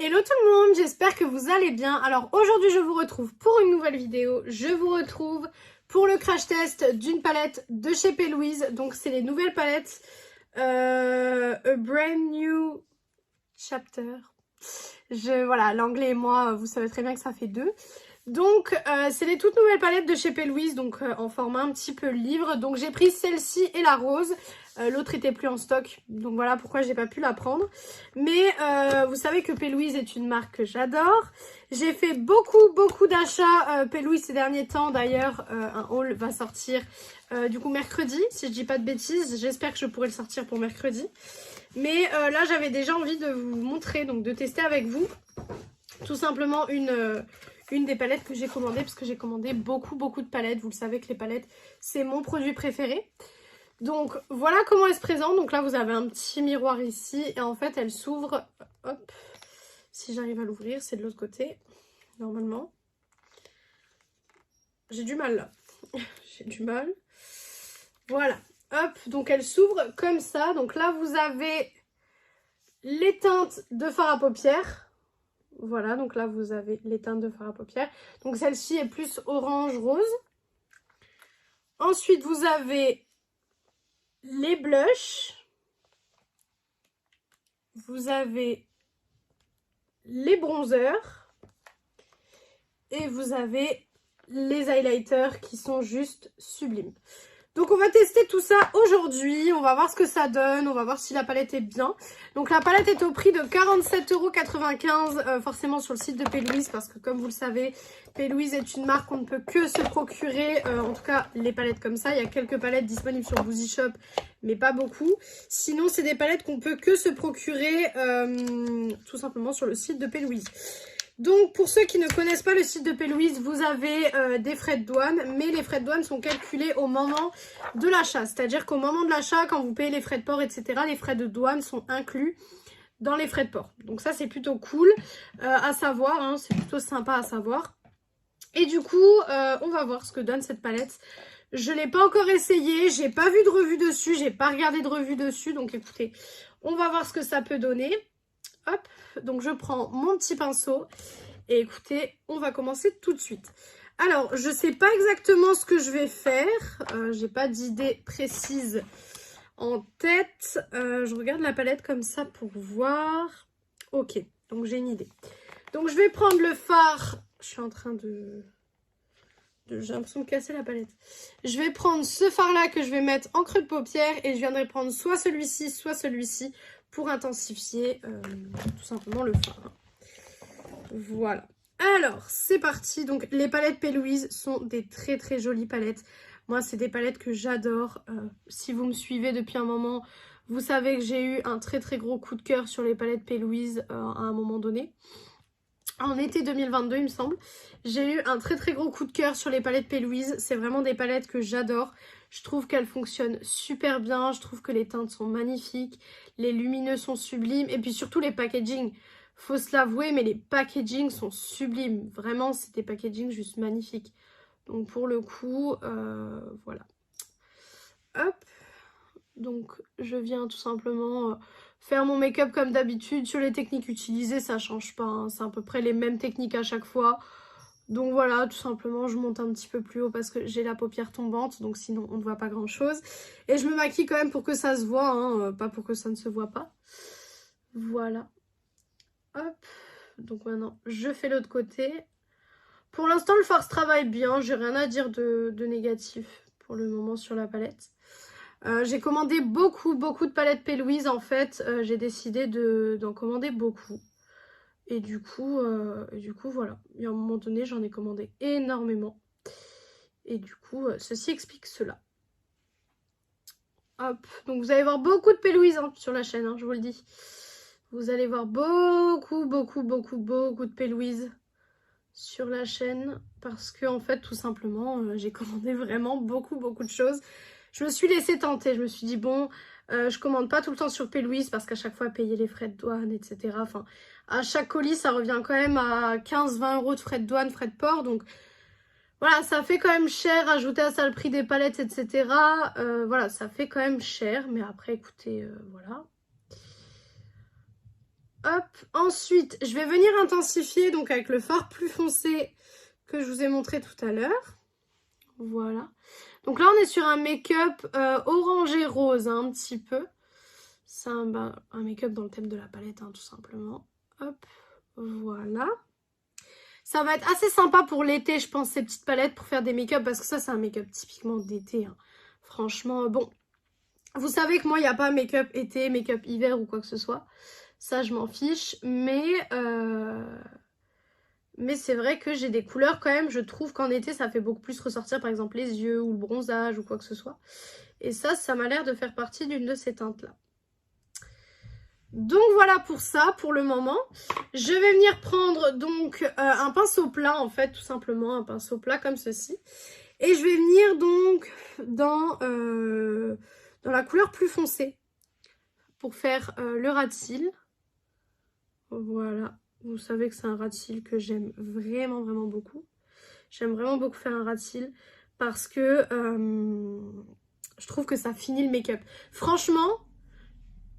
Hello tout le monde, j'espère que vous allez bien. Alors aujourd'hui je vous retrouve pour une nouvelle vidéo. Je vous retrouve pour le crash test d'une palette de chez P. Louise. Donc c'est les nouvelles palettes A Brand New Chapter. Voilà, l'anglais et moi, vous savez très bien que ça fait deux. Donc c'est les toutes nouvelles palettes de chez P. Louise, donc en format un petit peu livre. Donc j'ai pris celle-ci et la rose. L'autre était plus en stock, donc voilà pourquoi j'ai pas pu la prendre. Mais vous savez que P. Louise est une marque que j'adore. J'ai fait beaucoup d'achats P. Louise ces derniers temps. D'ailleurs, un haul va sortir du coup mercredi, si je dis pas de bêtises. J'espère que je pourrai le sortir pour mercredi. Mais là, j'avais déjà envie de vous montrer, donc de tester avec vous. Tout simplement une des palettes que j'ai commandées, parce que j'ai commandé beaucoup de palettes. Vous le savez que les palettes, c'est mon produit préféré. Donc voilà comment elle se présente. Donc là vous avez un petit miroir ici et en fait elle s'ouvre, hop, si j'arrive à l'ouvrir, c'est de l'autre côté, normalement. J'ai du mal là, j'ai du mal. Voilà, hop, donc elle s'ouvre comme ça. Donc là vous avez les teintes de fard à paupières. Voilà, donc là vous avez les teintes de fard à paupières. Donc celle-ci est plus orange rose. Ensuite vous avez les blushs, vous avez les bronzers et vous avez les highlighters qui sont juste sublimes. Donc on va tester tout ça aujourd'hui, on va voir ce que ça donne, on va voir si la palette est bien. Donc la palette est au prix de 47,95 €, forcément sur le site de P. Louise, parce que comme vous le savez, P. Louise est une marque qu'on ne peut que se procurer, en tout cas les palettes comme ça. Il y a quelques palettes disponibles sur Boozy Shop, mais pas beaucoup. Sinon c'est des palettes qu'on peut que se procurer tout simplement sur le site de P. Louise. Donc pour ceux qui ne connaissent pas le site de P. Louise, vous avez des frais de douane, mais les frais de douane sont calculés au moment de l'achat. C'est-à-dire qu'au moment de l'achat, quand vous payez les frais de port, etc., les frais de douane sont inclus dans les frais de port. Donc ça c'est plutôt cool à savoir, hein, c'est plutôt sympa à savoir. Et du coup, on va voir ce que donne cette palette. Je ne l'ai pas encore essayé, j'ai pas vu de revue dessus, j'ai pas regardé de revue dessus, donc écoutez, on va voir ce que ça peut donner. Hop, donc je prends mon petit pinceau et écoutez, on va commencer tout de suite. Alors, je sais pas exactement ce que je vais faire, j'ai pas d'idée précise en tête. Je regarde la palette comme ça pour voir. Ok, donc j'ai une idée. Donc je vais prendre le fard, je suis en train de... J'ai l'impression de casser la palette. Je vais prendre ce fard là que je vais mettre en creux de paupière et je viendrai prendre soit celui-ci pour intensifier tout simplement le fard. Voilà. Alors, c'est parti. Donc, les palettes P. Louise sont des très jolies palettes. Moi, c'est des palettes que j'adore. Si vous me suivez depuis un moment, vous savez que j'ai eu un très gros coup de cœur sur les palettes P. Louise à un moment donné. En été 2022, il me semble. J'ai eu un très gros coup de cœur sur les palettes P. Louise. C'est vraiment des palettes que j'adore. Je trouve qu'elles fonctionnent super bien. Je trouve que les teintes sont magnifiques. Les lumineux sont sublimes. Et puis surtout les packaging. Faut se l'avouer, mais les packaging sont sublimes. Vraiment, c'est des packaging juste magnifiques. Donc pour le coup, voilà. Hop. Donc je viens tout simplement faire mon make-up comme d'habitude. Sur les techniques utilisées, ça change pas, hein. C'est à peu près les mêmes techniques à chaque fois. Donc voilà, tout simplement je monte un petit peu plus haut parce que j'ai la paupière tombante. Donc sinon on ne voit pas grand chose. Et je me maquille quand même pour que ça se voit, hein, pas pour que ça ne se voit pas. Voilà. Hop. Donc maintenant je fais l'autre côté. Pour l'instant le fard se travaille bien. J'ai rien à dire de négatif pour le moment sur la palette. J'ai commandé beaucoup de palettes P. Louise en fait. J'ai décidé d'en commander beaucoup. Et du coup voilà. Et à un moment donné, j'en ai commandé énormément. Et du coup, ceci explique cela. Hop. Donc vous allez voir beaucoup de P. Louise hein, sur la chaîne, hein, je vous le dis. Vous allez voir beaucoup de P. Louise sur la chaîne. Parce que en fait, tout simplement, j'ai commandé vraiment beaucoup de choses. Je me suis laissée tenter, je me suis dit bon, je commande pas tout le temps sur P. Louise parce qu'à chaque fois payer les frais de douane, etc. Enfin, à chaque colis ça revient quand même à 15-20 € de frais de douane, frais de port. Donc voilà, ça fait quand même cher, ajouter à ça le prix des palettes, etc. Voilà, ça fait quand même cher, mais après écoutez, voilà. Hop, ensuite, je vais venir intensifier donc avec le fard plus foncé que je vous ai montré tout à l'heure. Voilà. Donc là, on est sur un make-up orangé rose, hein, un petit peu. C'est un make-up dans le thème de la palette, hein, tout simplement. Hop, voilà. Ça va être assez sympa pour l'été, je pense, ces petites palettes pour faire des make-up, parce que ça, c'est un make-up typiquement d'été. Hein. Franchement, bon. Vous savez que moi, il n'y a pas make-up été, make-up hiver ou quoi que ce soit. Ça, je m'en fiche. Mais c'est vrai que j'ai des couleurs quand même. Je trouve qu'en été, ça fait beaucoup plus ressortir, par exemple, les yeux ou le bronzage ou quoi que ce soit. Et ça m'a l'air de faire partie d'une de ces teintes-là. Donc voilà pour ça, pour le moment. Je vais venir prendre donc un pinceau plat, en fait, tout simplement. Un pinceau plat comme ceci. Et je vais venir donc dans la couleur plus foncée pour faire le ras de cils. Voilà, vous savez que c'est un ras de cils que j'aime vraiment beaucoup. J'aime vraiment beaucoup faire un ras de cils parce que je trouve que ça finit le make-up. Franchement,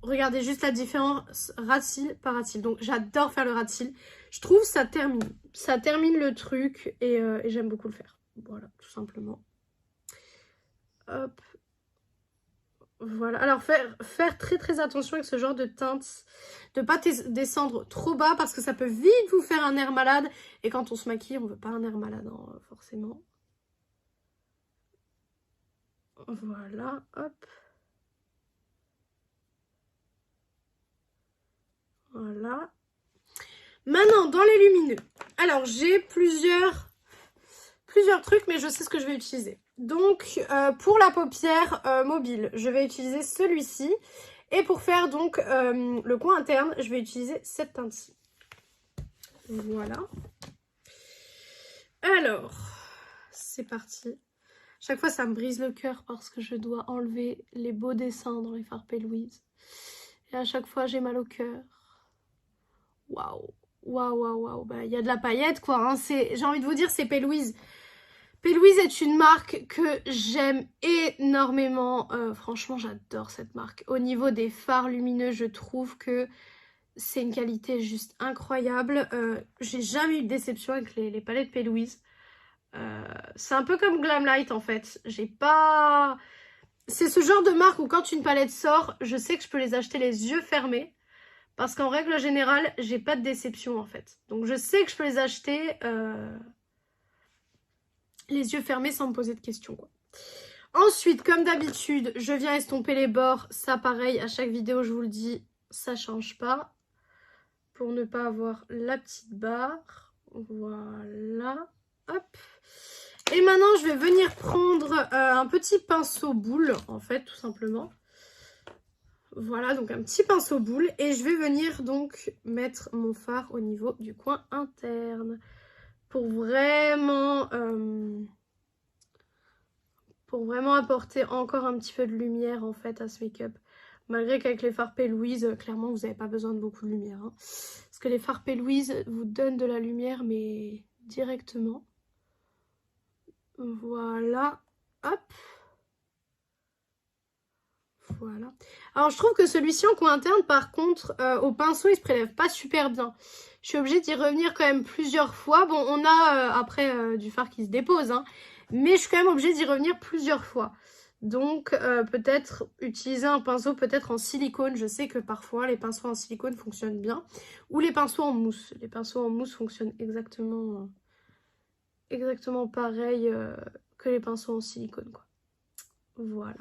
regardez juste la différence ras de cils par ras de cils. Donc j'adore faire le ras de cils. Je trouve que ça termine le truc et j'aime beaucoup le faire. Voilà, tout simplement. Hop. Voilà, alors faire très attention avec ce genre de teinte, de pas descendre trop bas parce que ça peut vite vous faire un air malade. Et quand on se maquille, on veut pas un air malade, hein, forcément. Voilà, hop. Voilà. Maintenant, dans les lumineux. Alors, j'ai plusieurs trucs, mais je sais ce que je vais utiliser. Donc, pour la paupière mobile, je vais utiliser celui-ci. Et pour faire donc le coin interne, je vais utiliser cette teinte-ci. Voilà. Alors, c'est parti. Chaque fois, ça me brise le cœur parce que je dois enlever les beaux dessins dans les fards P. Louise. Et à chaque fois, j'ai mal au cœur. Waouh. Waouh. Bah, y a de la paillette, quoi. Hein. J'ai envie de vous dire, c'est P. Louise. P. Louise est une marque que j'aime énormément. Franchement, j'adore cette marque. Au niveau des fards lumineux, je trouve que c'est une qualité juste incroyable. J'ai jamais eu de déception avec les palettes P. Louise. C'est un peu comme Glamlight en fait. C'est ce genre de marque où quand une palette sort, je sais que je peux les acheter les yeux fermés. Parce qu'en règle générale, j'ai pas de déception en fait. Donc je sais que je peux les acheter les yeux fermés sans me poser de questions, quoi. Ensuite, comme d'habitude, je viens estomper les bords. Ça, pareil, à chaque vidéo, je vous le dis, ça change pas. Pour ne pas avoir la petite barre. Voilà. Hop. Et maintenant, je vais venir prendre un petit pinceau boule, en fait, tout simplement. Voilà, donc un petit pinceau boule. Et je vais venir donc mettre mon fard au niveau du coin interne. Pour vraiment apporter encore un petit peu de lumière en fait à ce make-up. Malgré qu'avec les fards P. Louise, clairement vous n'avez pas besoin de beaucoup de lumière. Hein. Parce que les fards P. Louise vous donnent de la lumière mais directement. Voilà. Hop. Voilà. Alors je trouve que celui-ci en coin interne par contre au pinceau il se prélève pas super bien. Je suis obligée d'y revenir quand même plusieurs fois. Bon on a après du fard qui se dépose hein, mais je suis quand même obligée d'y revenir plusieurs fois. Donc peut-être utiliser un pinceau peut-être en silicone. Je sais que parfois les pinceaux en silicone fonctionnent bien. Ou les pinceaux en mousse. Les pinceaux en mousse fonctionnent exactement pareil que les pinceaux en silicone quoi. Voilà.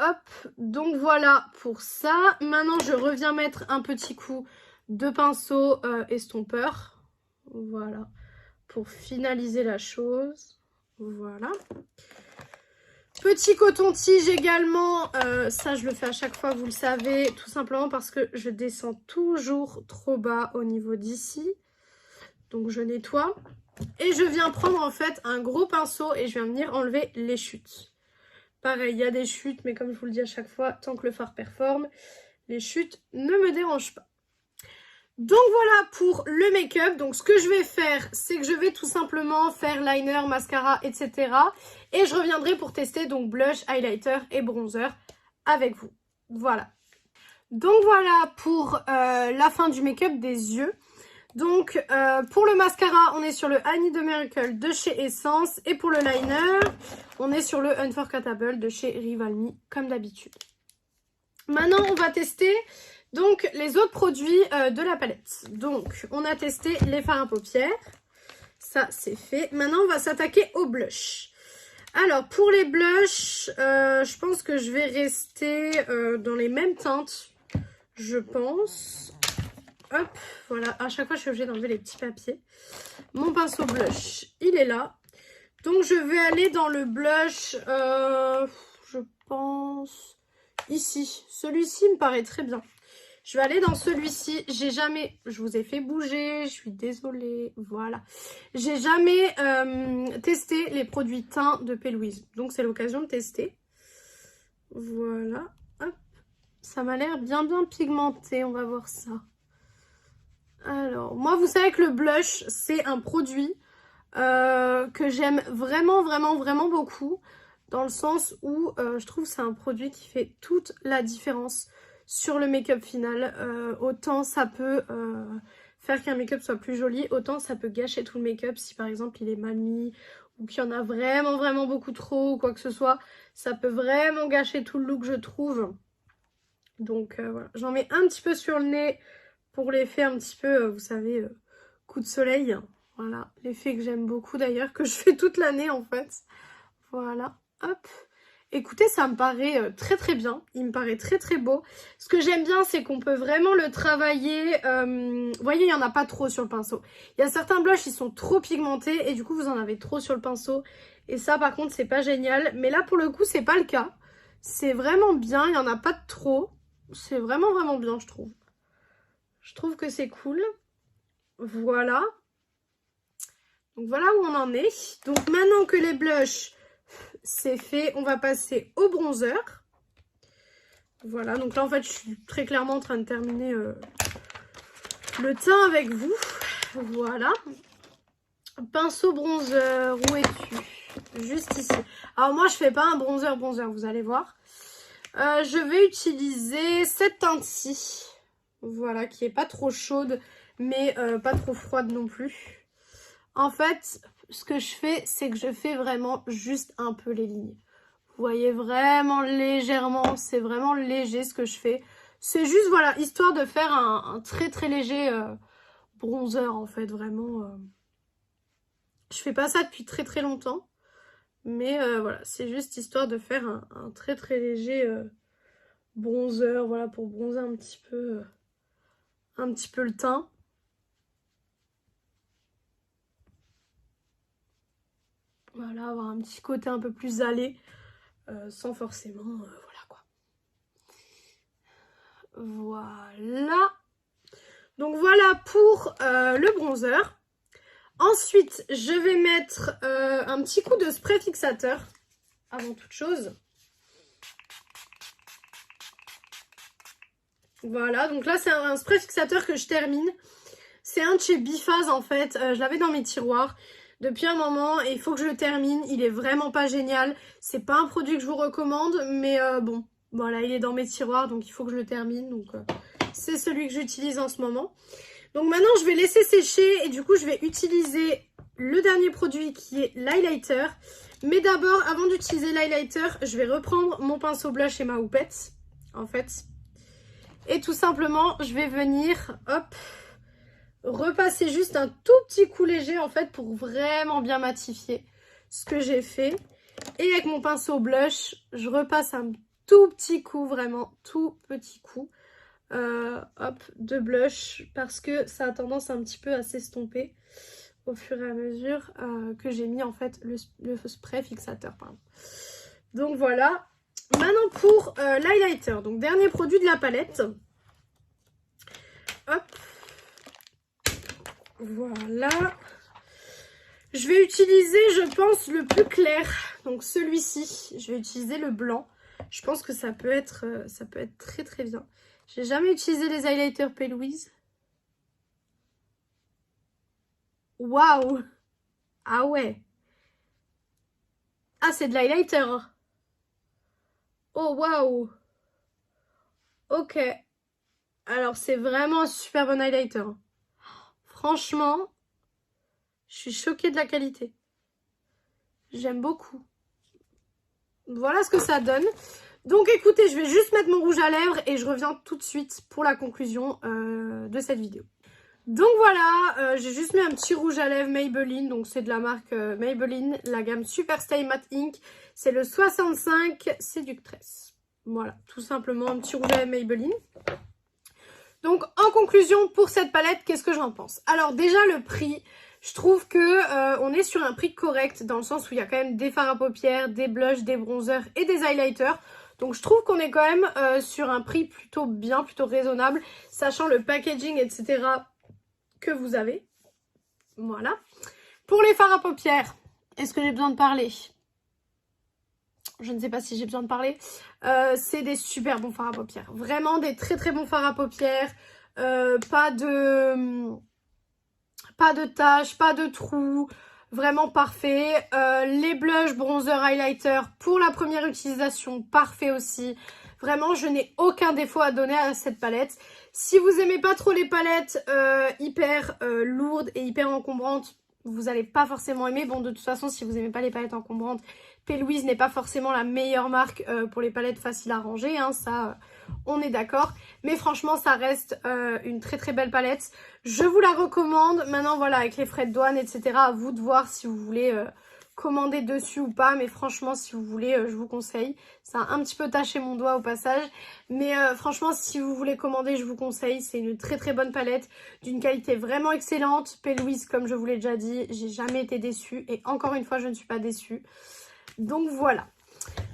Hop, donc voilà pour ça. Maintenant, je reviens mettre un petit coup de pinceau estompeur. Voilà, pour finaliser la chose. Voilà. Petit coton-tige également. Ça, je le fais à chaque fois, vous le savez. Tout simplement parce que je descends toujours trop bas au niveau d'ici. Donc, je nettoie. Et je viens prendre en fait un gros pinceau et je viens venir enlever les chutes. Pareil, il y a des chutes, mais comme je vous le dis à chaque fois, tant que le fard performe, les chutes ne me dérangent pas. Donc voilà pour le make-up. Donc ce que je vais faire, c'est que je vais tout simplement faire liner, mascara, etc. Et je reviendrai pour tester donc blush, highlighter et bronzer avec vous. Voilà. Donc voilà pour la fin du make-up des yeux. Donc pour le mascara, on est sur le I Need a Miracle de chez Essence. Et pour le liner, on est sur le Unforgettable de chez Rival Me, comme d'habitude. Maintenant, on va tester donc les autres produits de la palette. Donc, on a testé les fards à paupières. Ça, c'est fait. Maintenant, on va s'attaquer au blush. Alors, pour les blushs, je pense que je vais rester dans les mêmes teintes. Je pense. Hop, voilà. À chaque fois, je suis obligée d'enlever les petits papiers. Mon pinceau blush, il est là. Donc, je vais aller dans le blush, je pense, ici. Celui-ci me paraît très bien. Je vais aller dans celui-ci. J'ai jamais... Je vous ai fait bouger, je suis désolée. Voilà. J'ai jamais testé les produits teints de P. Louise. Donc, c'est l'occasion de tester. Voilà. Hop. Ça m'a l'air bien pigmenté. On va voir ça. Alors, moi, vous savez que le blush, c'est un produit que j'aime vraiment beaucoup. Dans le sens où je trouve que c'est un produit qui fait toute la différence sur le make-up final. Autant ça peut faire qu'un make-up soit plus joli, autant ça peut gâcher tout le make-up si par exemple il est mal mis ou qu'il y en a vraiment beaucoup trop ou quoi que ce soit. Ça peut vraiment gâcher tout le look, je trouve. Donc voilà, j'en mets un petit peu sur le nez pour l'effet un petit peu, vous savez, coup de soleil. Voilà, l'effet que j'aime beaucoup d'ailleurs, que je fais toute l'année en fait. Voilà, hop. Écoutez, ça me paraît très bien. Il me paraît très beau. Ce que j'aime bien, c'est qu'on peut vraiment le travailler. Vous voyez, il n'y en a pas trop sur le pinceau. Il y a certains blushs, ils sont trop pigmentés et du coup, vous en avez trop sur le pinceau. Et ça, par contre, c'est pas génial. Mais là, pour le coup, c'est pas le cas. C'est vraiment bien. Il n'y en a pas de trop. C'est vraiment bien, je trouve. Je trouve que c'est cool. Voilà. Donc, voilà où on en est. Donc, maintenant que les blushs... c'est fait, on va passer au bronzer. Voilà, donc là en fait je suis très clairement en train de terminer le teint avec vous. Voilà. Pinceau bronzer, où es-tu? Juste ici. Alors moi je fais pas un bronzer, vous allez voir. Je vais utiliser cette teinte-ci. Voilà, qui est pas trop chaude, mais pas trop froide non plus. En fait, ce que je fais, c'est que je fais vraiment juste un peu les lignes. Vous voyez vraiment légèrement, c'est vraiment léger ce que je fais. C'est juste, voilà, histoire de faire un très léger bronzer en fait, vraiment. Je fais pas ça depuis très longtemps. Mais voilà, c'est juste histoire de faire un très léger bronzer, voilà, pour bronzer un petit peu le teint. Voilà, avoir un petit côté un peu plus allé, sans forcément, voilà quoi. Voilà. Donc voilà pour le bronzer. Ensuite, je vais mettre un petit coup de spray fixateur avant toute chose. Voilà, donc là c'est un spray fixateur que je termine. C'est un de chez Biphase en fait, je l'avais dans mes tiroirs depuis un moment et il faut que je le termine. Il est vraiment pas génial, c'est pas un produit que je vous recommande, mais bon, voilà, il est dans mes tiroirs donc il faut que je le termine. Donc c'est celui que j'utilise en ce moment. Donc maintenant je vais laisser sécher et du coup je vais utiliser le dernier produit qui est l'highlighter. Mais d'abord, avant d'utiliser l'highlighter, je vais reprendre mon pinceau blush et ma houppette en fait. Et tout simplement, je vais venir, hop, repasser juste un tout petit coup léger en fait pour vraiment bien matifier ce que j'ai fait. Et avec mon pinceau blush, je repasse un tout petit coup, vraiment tout petit coup. Hop, de blush parce que ça a tendance un petit peu à s'estomper au fur et à mesure que j'ai mis en fait le spray fixateur, pardon. Donc voilà. Maintenant pour l'highlighter, donc dernier produit de la palette. Hop, voilà. Je vais utiliser, je pense, le plus clair, donc celui-ci. Je vais utiliser le blanc. Je pense que ça peut être très bien. J'ai jamais utilisé les highlighters P. Louise. Waouh! Ah ouais! Ah, c'est de l'highlighter. Oh, waouh! Ok. Alors, c'est vraiment un super bon highlighter. Franchement, je suis choquée de la qualité. J'aime beaucoup. Voilà ce que ça donne. Donc, écoutez, je vais juste mettre mon rouge à lèvres et je reviens tout de suite pour la conclusion de cette vidéo. Donc voilà, j'ai juste mis un petit rouge à lèvres Maybelline, donc c'est de la marque Maybelline, la gamme Super Stay Matte Ink, c'est le 65 Séductress. Voilà, tout simplement un petit rouge à lèvres Maybelline. Donc en conclusion pour cette palette, qu'est-ce que j'en pense? Alors déjà le prix, je trouve que on est sur un prix correct dans le sens où il y a quand même des fards à paupières, des blushs, des bronzers et des highlighters. Donc je trouve qu'on est quand même sur un prix plutôt bien, plutôt raisonnable, sachant le packaging, etc. que vous avez. Voilà. Pour les fards à paupières, est-ce que j'ai besoin de parler? Je ne sais pas si j'ai besoin de parler. C'est des super bons fards à paupières. Vraiment des très très bons fards à paupières. Pas de taches, pas de trous. Vraiment parfait. Les blushs, bronzer, highlighter pour la première utilisation, parfait aussi. Vraiment, je n'ai aucun défaut à donner à cette palette. Si vous aimez pas trop les palettes hyper lourdes et hyper encombrantes, vous n'allez pas forcément aimer. Bon, de toute façon, si vous n'aimez pas les palettes encombrantes, P. Louise n'est pas forcément la meilleure marque pour les palettes faciles à ranger. Hein, ça, on est d'accord. Mais franchement, ça reste une très très belle palette. Je vous la recommande. Maintenant, voilà, avec les frais de douane, etc., à vous de voir si vous voulez commander dessus ou pas. Mais franchement, si vous voulez, je vous conseille. Ça a un petit peu taché mon doigt au passage. Mais franchement, si vous voulez commander, je vous conseille. C'est une très très bonne palette d'une qualité vraiment excellente. P. Louise, comme je vous l'ai déjà dit, j'ai jamais été déçue. Et encore une fois, je ne suis pas déçue. Donc voilà.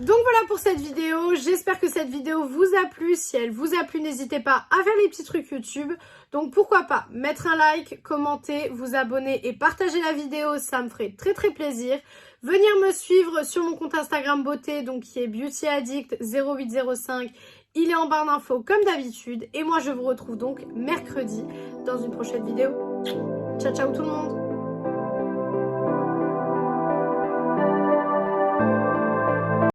Donc voilà pour cette vidéo, j'espère que cette vidéo vous a plu. Si elle vous a plu, n'hésitez pas à faire les petits trucs YouTube. Donc pourquoi pas mettre un like, commenter, vous abonner et partager la vidéo, ça me ferait très très plaisir. Venir me suivre sur mon compte Instagram beauté, donc qui est Beauty Addict 0805. Il est en barre d'infos comme d'habitude. Et moi je vous retrouve donc mercredi dans une prochaine vidéo. Ciao ciao tout le monde!